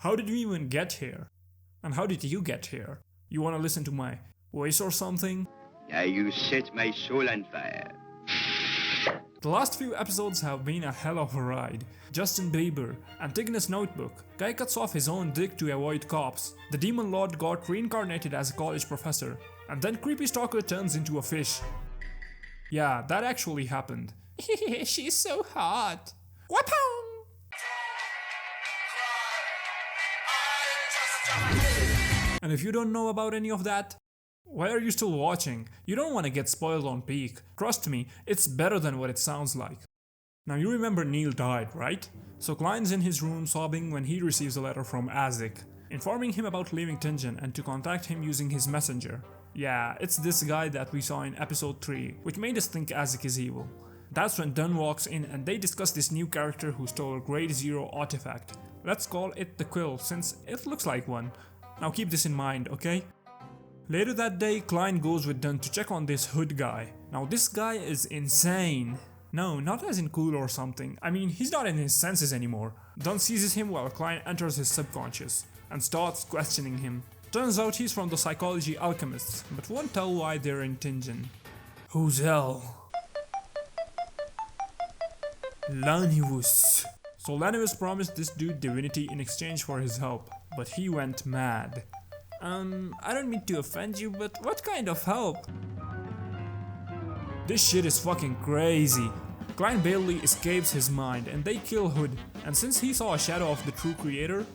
How did we even get here? And how did you get here? You wanna listen to my voice or something? Now you set my soul on fire. The last few episodes have been a hell of a ride. Justin Bieber, Antigonus notebook, guy cuts off his own dick to avoid cops, the demon lord got reincarnated as a college professor, and then creepy stalker turns into a fish. Yeah, that actually happened. She's so hot. Wapong! And if you don't know about any of that, why are you still watching? You don't want to get spoiled on peak. Trust me, it's better than what it sounds like. Now you remember Neil died, right? So Klein's in his room sobbing when he receives a letter from Azik, informing him about leaving Tingen and to contact him using his messenger. Yeah, it's this guy that we saw in episode 3, which made us think Azik is evil. That's when Dunn walks in and they discuss this new character who stole a grade 0 artifact. Let's call it the quill since it looks like one. Now keep this in mind, okay? Later that day, Klein goes with Dunn to check on this hood guy. Now this guy is insane. No, not as in cool or something. I mean, he's not in his senses anymore. Dunn seizes him while Klein enters his subconscious and starts questioning him. Turns out he's from the psychology alchemists, but won't tell why they're in Tingen. Who's hell? Lanevus. So Lanevus promised this dude divinity in exchange for his help, but he went mad. I don't mean to offend you, but what kind of help? This shit is fucking crazy. Klein barely escapes his mind and they kill Hood, and since he saw a shadow of the true creator,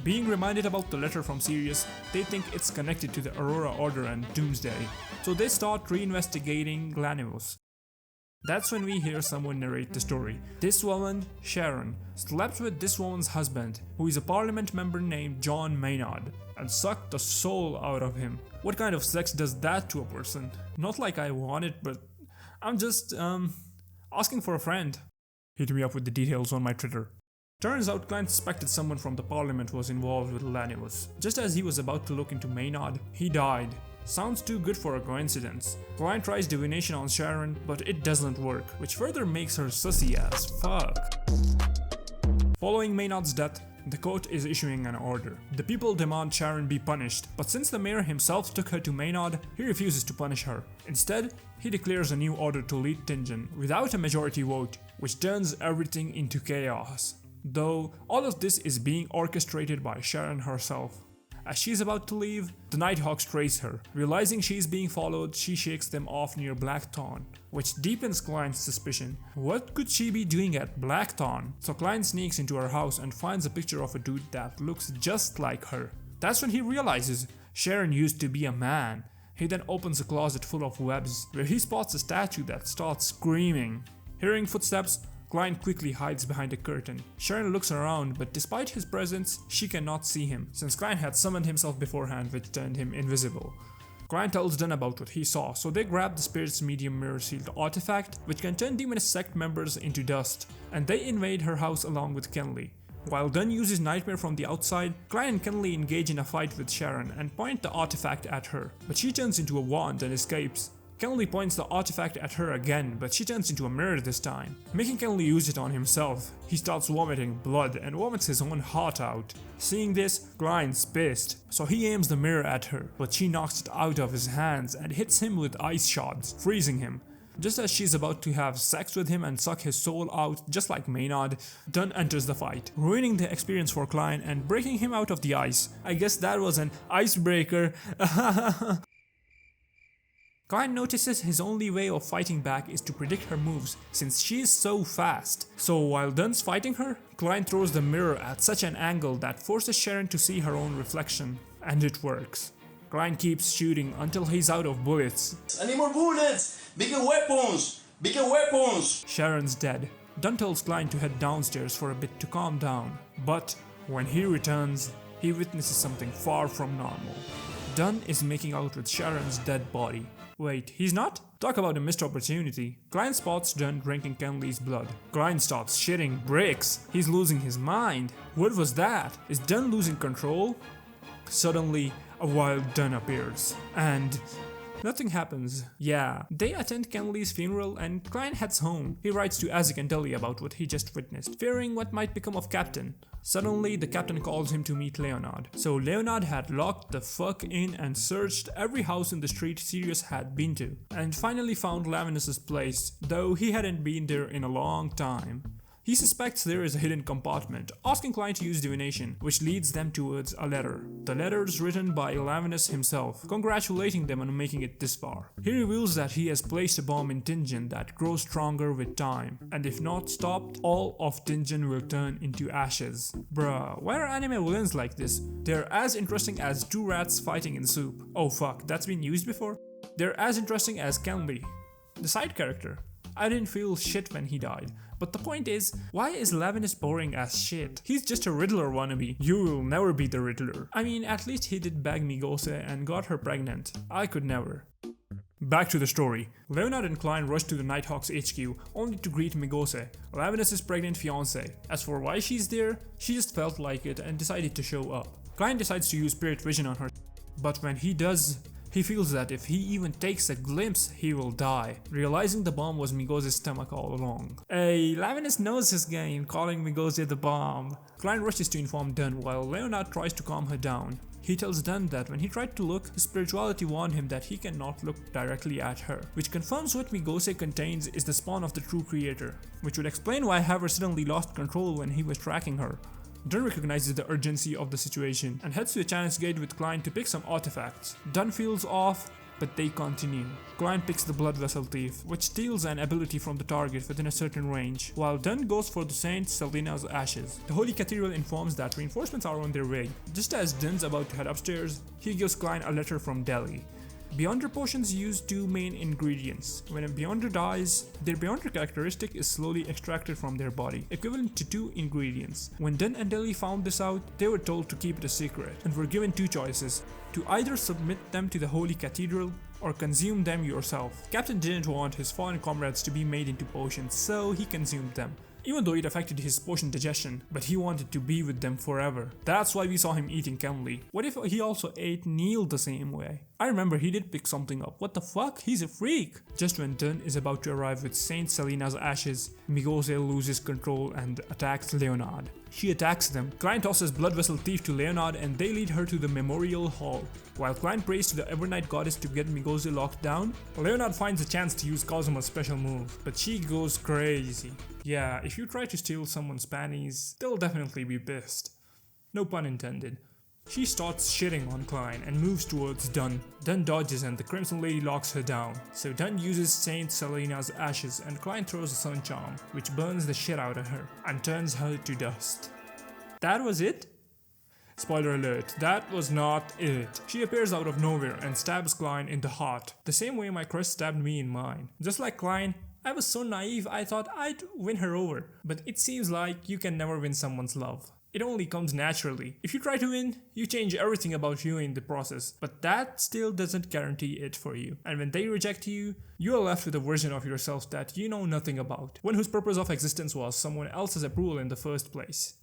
being reminded about the letter from Sirius, they think it's connected to the Aurora Order and Doomsday, so they start reinvestigating Lanevus. That's when we hear someone narrate the story. This woman, Sharon, slept with this woman's husband, who is a parliament member named John Maynard, and sucked the soul out of him. What kind of sex does that to a person? Not like I want it, but I'm just, asking for a friend. Hit me up with the details on my Twitter. Turns out Klein suspected someone from the parliament was involved with Lanevus. Just as he was about to look into Maynard, he died. Sounds too good for a coincidence. Klein tries divination on Sharon, but it doesn't work, which further makes her sussy as fuck. Following Maynard's death, the court is issuing an order. The people demand Sharon be punished, but since the mayor himself took her to Maynard, he refuses to punish her. Instead, he declares a new order to lead Tingen without a majority vote, which turns everything into chaos. Though, all of this is being orchestrated by Sharon herself. As she's about to leave, the nighthawks trace her. Realizing she's being followed, she shakes them off near Blackthorn, which deepens Klein's suspicion. What could she be doing at Blackthorn? So Klein sneaks into her house and finds a picture of a dude that looks just like her. That's when he realizes Sharon used to be a man. He then opens a closet full of webs, where he spots a statue that starts screaming. Hearing footsteps, Klein quickly hides behind a curtain. Sharon looks around, but despite his presence, she cannot see him, since Klein had summoned himself beforehand, which turned him invisible. Klein tells Dunn about what he saw, so they grab the spirit's medium mirror sealed artifact, which can turn demonist sect members into dust, and they invade her house along with Kenley. While Dunn uses Nightmare from the outside, Klein and Kenley engage in a fight with Sharon and point the artifact at her, but she turns into a wand and escapes. Kenley points the artifact at her again, but she turns into a mirror this time, making Kenley use it on himself. He starts vomiting blood and vomits his own heart out. Seeing this, Klein's pissed, so he aims the mirror at her, but she knocks it out of his hands and hits him with ice shards, freezing him. Just as she's about to have sex with him and suck his soul out just like Maynard, Dunn enters the fight, ruining the experience for Klein and breaking him out of the ice. I guess that was an icebreaker. Klein notices his only way of fighting back is to predict her moves, since she is so fast. So while Dunn's fighting her, Klein throws the mirror at such an angle that forces Sharon to see her own reflection, and it works. Klein keeps shooting until he's out of bullets. I need more bullets! Bigger weapons! Bigger weapons! Sharon's dead. Dunn tells Klein to head downstairs for a bit to calm down, but when he returns, he witnesses something far from normal. Dunn is making out with Sharon's dead body. Wait, he's not? Talk about a missed opportunity. Klein spots Dunn drinking Kenley's blood. Klein starts shitting bricks. He's losing his mind. What was that? Is Dunn losing control? Suddenly, a wild Dunn appears, and Nothing happens. Yeah, they attend Kenley's funeral and Klein heads home. He writes to Isaac and Deli about what he just witnessed, fearing what might become of Captain. Suddenly, the captain calls him to meet Leonard. So Leonard had locked the fuck in and searched every house in the street Sirius had been to, and finally found Lanevus's place, though he hadn't been there in a long time. He suspects there is a hidden compartment, asking Klein to use divination, which leads them towards a letter. The letter is written by Lanevus himself, congratulating them on making it this far. He reveals that he has placed a bomb in Tingen that grows stronger with time, and if not stopped, all of Tingen will turn into ashes. Bruh, why are anime villains like this? They're as interesting as two rats fighting in soup. Oh fuck, that's been used before? They're as interesting as Kenley, the side character. I didn't feel shit when he died. But the point is, why is Lanevus boring as shit? He's just a Riddler wannabe. You will never be the Riddler. I mean, at least he did bag Megose and got her pregnant. I could never. Back to the story. Leonard and Klein rush to the Nighthawks HQ, only to greet Megose, Lanevus's pregnant fiancée. As for why she's there, she just felt like it and decided to show up. Klein decides to use spirit vision on her, but when he does, he feels that if he even takes a glimpse, he will die, realizing the bomb was Megose's stomach all along. Hey, Lanevus knows his game, calling Megose the bomb. Klein rushes to inform Dunn while Leonard tries to calm her down. He tells Dunn that when he tried to look, his spirituality warned him that he cannot look directly at her, which confirms what Megose contains is the spawn of the true creator, which would explain why Haver suddenly lost control when he was tracking her. Dunn recognizes the urgency of the situation and heads to the challenge gate with Klein to pick some artifacts. Dunn feels off, but they continue. Klein picks the blood vessel thief, which steals an ability from the target within a certain range, while Dunn goes for the Saint Selina's ashes. The Holy Cathedral informs that reinforcements are on their way. Just as Dunn's about to head upstairs, he gives Klein a letter from Delhi. Beyonder potions use two main ingredients. When a Beyonder dies, their Beyonder characteristic is slowly extracted from their body, equivalent to two ingredients. When Dunn and Delhi found this out, they were told to keep it a secret, and were given two choices, to either submit them to the Holy Cathedral, or consume them yourself. Captain didn't want his fallen comrades to be made into potions, so he consumed them. Even though it affected his potion digestion, but he wanted to be with them forever. That's why we saw him eating Kenley. What if he also ate Neil the same way? I remember he did pick something up. What the fuck? He's a freak! Just when Dunn is about to arrive with Saint Selina's ashes, Megose loses control and attacks Leonard. She attacks them. Klein tosses Blood Vessel Thief to Leonard and they lead her to the Memorial Hall. While Klein prays to the Evernight Goddess to get Megose locked down, Leonard finds a chance to use Kazuma's special move, but she goes crazy. Yeah, if you try to steal someone's panties, they'll definitely be pissed. No pun intended. She starts shitting on Klein and moves towards Dunn. Dunn dodges and the Crimson Lady locks her down. So Dunn uses Saint Selina's ashes and Klein throws a sun charm, which burns the shit out of her and turns her to dust. That was it? Spoiler alert, that was not it. She appears out of nowhere and stabs Klein in the heart, the same way my crush stabbed me in mine. Just like Klein, I was so naive I thought I'd win her over, but it seems like you can never win someone's love. It only comes naturally. If you try to win, you change everything about you in the process, but that still doesn't guarantee it for you. And when they reject you, you are left with a version of yourself that you know nothing about, one whose purpose of existence was someone else's approval in the first place.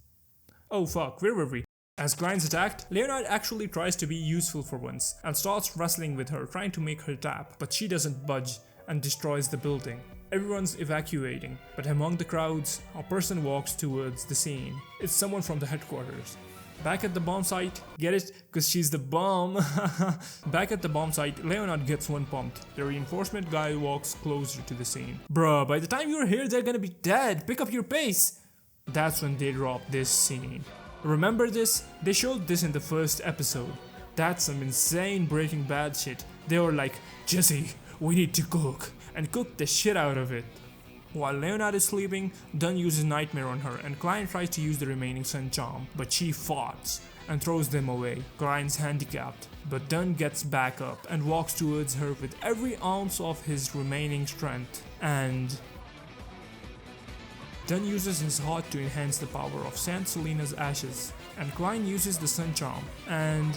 Oh fuck, where were we? As Klein's attacked, Leonard actually tries to be useful for once and starts wrestling with her, trying to make her tap, but she doesn't budge and destroys the building. Everyone's evacuating, but among the crowds, a person walks towards the scene. It's someone from the headquarters. Back at the bomb site, get it? Cause she's the bomb. Back at the bomb site, Leonard gets one pumped. The reinforcement guy walks closer to the scene. Bruh, by the time you're here, they're gonna be dead. Pick up your pace. That's when they drop this scene. Remember this? They showed this in the first episode. That's some insane Breaking Bad shit. They were like, Jesse, we need to cook, and cook the shit out of it. While Leonard is sleeping, Dunn uses Nightmare on her and Klein tries to use the remaining Sun Charm, but she farts and throws them away. Klein's handicapped, but Dunn gets back up and walks towards her with every ounce of his remaining strength, and Dunn uses his heart to enhance the power of Saint Selina's ashes, and Klein uses the Sun Charm, and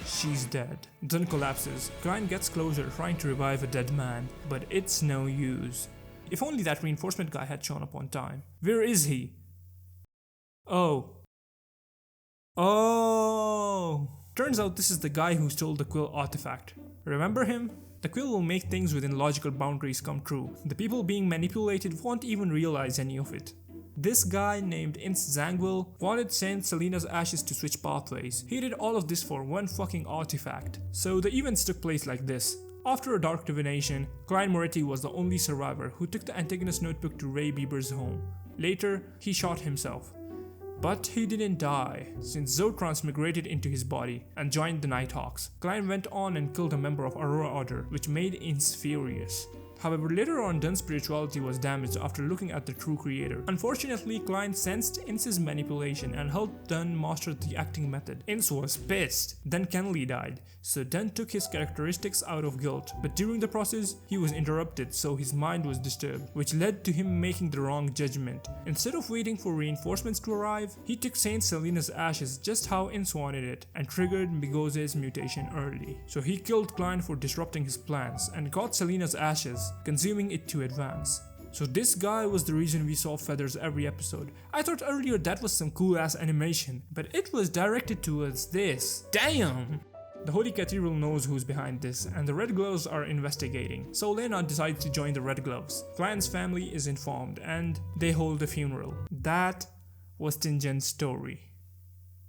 she's dead. Dunn collapses. Klein gets closer, trying to revive a dead man, but it's no use. If only that reinforcement guy had shown up on time. Where is he? Oh. Turns out this is the guy who stole the quill artifact. Remember him? The quill will make things within logical boundaries come true. The people being manipulated won't even realize any of it. This guy named Ince Zangwill wanted Saint Selena's ashes to switch pathways. He did all of this for one fucking artifact. So the events took place like this. After a dark divination, Klein Moretti was the only survivor who took the antagonist notebook to Ray Bieber's home. Later, he shot himself. But he didn't die, since Zo transmigrated into his body and joined the Nighthawks. Klein went on and killed a member of Aurora Order, which made Ince furious. However, later on, Dunn's spirituality was damaged after looking at the true creator. Unfortunately, Klein sensed Ince's manipulation and helped Dunn master the acting method. Ince was pissed. Then Kenley died, so Dunn took his characteristics out of guilt, but during the process, he was interrupted, so his mind was disturbed, which led to him making the wrong judgment. Instead of waiting for reinforcements to arrive, he took Saint Selena's ashes just how Ince wanted it and triggered Megose's mutation early. So he killed Klein for disrupting his plans and got Selena's ashes, consuming it to advance. So this guy was the reason we saw feathers every episode. I thought earlier that was some cool ass animation, but it was directed towards this. Damn! The Holy Cathedral knows who's behind this, and the Red Gloves are investigating. So Lena decides to join the Red Gloves. Klein's family is informed, and they hold a funeral. That was Tingen's story.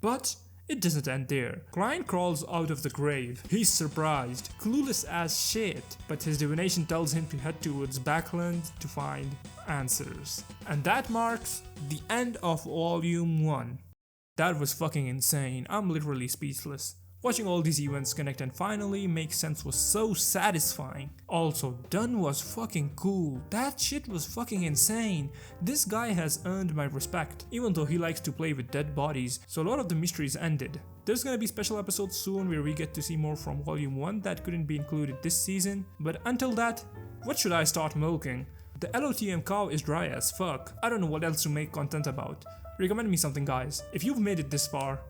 But it doesn't end there. Klein crawls out of the grave. He's surprised, clueless as shit, but his divination tells him to head towards Backland to find answers. And that marks the end of Volume 1. That was fucking insane. I'm literally speechless. Watching all these events connect and finally make sense was so satisfying. Also, Dunn was fucking cool. That shit was fucking insane. This guy has earned my respect, even though he likes to play with dead bodies, so a lot of the mysteries ended. There's gonna be special episodes soon where we get to see more from Volume 1 that couldn't be included this season, but until that, what should I start milking? The LOTM cow is dry as fuck. I don't know what else to make content about. Recommend me something, guys. If you've made it this far,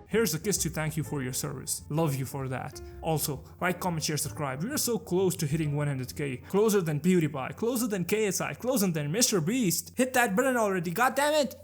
here's a kiss to thank you for your service. Love you for that. Also, like, comment, share, subscribe. We are so close to hitting 100k. Closer than PewDiePie, closer than KSI, closer than Mr. Beast. Hit that button already, goddammit!